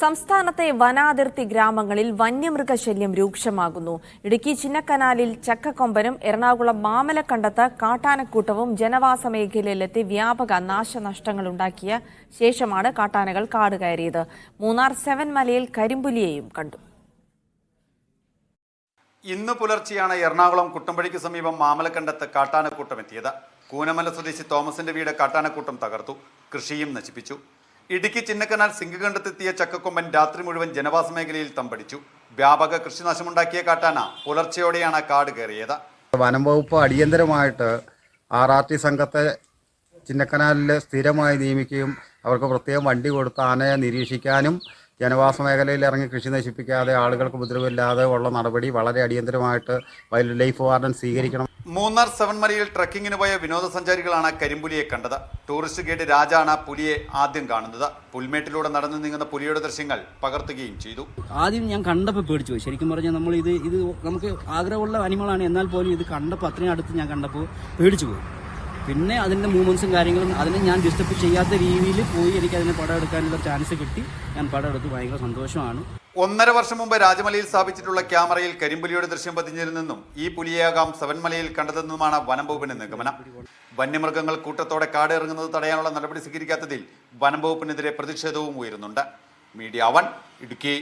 സംസ്ഥാനത്തെ വനാതിർത്തി ഗ്രാമങ്ങളിൽ വന്യമൃഗശല്യം രൂക്ഷമാകുന്നു. ഇടുക്കി ചിന്നക്കനാലിൽ ചക്കക്കൊമ്പനും എറണാകുളം മാമലക്കണ്ടത്ത് കാട്ടാനക്കൂട്ടവും ജനവാസ മേഖലയിലെത്തി വ്യാപക നാശനഷ്ടങ്ങളുണ്ടാക്കിയ ശേഷമാണ് കാട്ടാനകൾ കാട് കയറിയത്. മൂന്നാർ 7 മലയിൽ കരിമ്പുലിയെയും കണ്ടു. ഇന്ന് പുലർച്ചെയാണ് എറണാകുളം കുട്ടമ്പഴിക്ക് സമീപം മാമലക്കണ്ടത്ത് കാട്ടാനക്കൂട്ടം എത്തിയത്. കൂനമല സ്വദേശി തോമസിന്റെ വീട് കാട്ടാനക്കൂട്ടം തകർത്തു, കൃഷിയും നശിപ്പിച്ചു. ഇടുക്കി ചിന്നക്കനാൽ സിംഗകണ്ടത്തെത്തിയ ചക്കക്കൊമ്പൻ രാത്രി മുഴുവൻ ജനവാസ മേഖലയിൽ തമ്പടിച്ചു. വ്യാപക കൃഷിനാശമുണ്ടാക്കിയ കാട്ടാന പുലർച്ചെയോടെയാണ് കാട് കയറിയത്. വനം വകുപ്പ് അടിയന്തരമായിട്ട് RRT സംഘത്തെ ചിന്നക്കനാലിൽ സ്ഥിരമായി നിയമിക്കുകയും അവർക്ക് പ്രത്യേകം വണ്ടി കൊടുത്ത് ആനയെ നിരീക്ഷിക്കാനും ജനവാസ മേഖലയിൽ ഇറങ്ങി കൃഷി നശിപ്പിക്കാതെ ആളുകൾക്ക് ഉപദ്രവമില്ലാതെ ഉള്ള നടപടി വളരെ അടിയന്തരമായിട്ട് വൈൽഡ് ലൈഫ് വാർഡൻ സ്വീകരിക്കണം. മൂന്നാർ 7 മലയിൽ ട്രക്കിങ്ങിന് പോയ വിനോദസഞ്ചാരികളാണ് കരിമ്പുലിയെ കണ്ടത്. ടൂറിസ്റ്റ് ഗൈഡ് രാജാണ് പുലിയെ ആദ്യം കാണുന്നത്. പുൽമേട്ടിലൂടെ നടന്നു നീങ്ങുന്ന പുലിയുടെ ദൃശ്യങ്ങൾ പകർത്തുകയും ചെയ്തു. ആദ്യം ഞാൻ കണ്ടപ്പോൾ പേടിച്ചു പോയി. ശരിക്കും പറഞ്ഞാൽ നമ്മൾ ഇത് നമുക്ക് ആഗ്രഹമുള്ള അനിമളാണ്, എന്നാൽ പോലും ഇത് കണ്ടപ്പോൾ അത്രയും അടുത്ത് ഞാൻ കണ്ടപ്പോൾ പേടിച്ചു പോയി. പിന്നെ അതിൻ്റെ മൂവ്മെൻറ്റ്സും കാര്യങ്ങളും അതിനെ ഞാൻ ഡിസ്റ്റർബ് ചെയ്യാത്ത രീതിയിൽ പോയി എനിക്ക് അതിനെ പടം എടുക്കാനുള്ള ചാൻസ് കിട്ടി. ഞാൻ പടം എടുത്ത് ഭയങ്കര സന്തോഷമാണ്. 1.5 വർഷം മുമ്പ് രാജമലയിൽ സ്ഥാപിച്ചിട്ടുള്ള ക്യാമറയിൽ കരിമ്പുലിയുടെ ദൃശ്യം പതിഞ്ഞിരുന്നെന്നും ഈ പുലിയാകാം 7 മലയിൽ കണ്ടതെന്നുമാണ് വനം വകുപ്പിന്റെ നിഗമനം. വന്യമൃഗങ്ങൾ കൂട്ടത്തോടെ കാട് ഇറങ്ങുന്നത് തടയാനുള്ള നടപടി സ്വീകരിക്കാത്തതിൽ വനം വകുപ്പിനെതിരെ പ്രതിഷേധവും ഉയരുന്നുണ്ട്. മീഡിയ 1 ഇടുക്കി.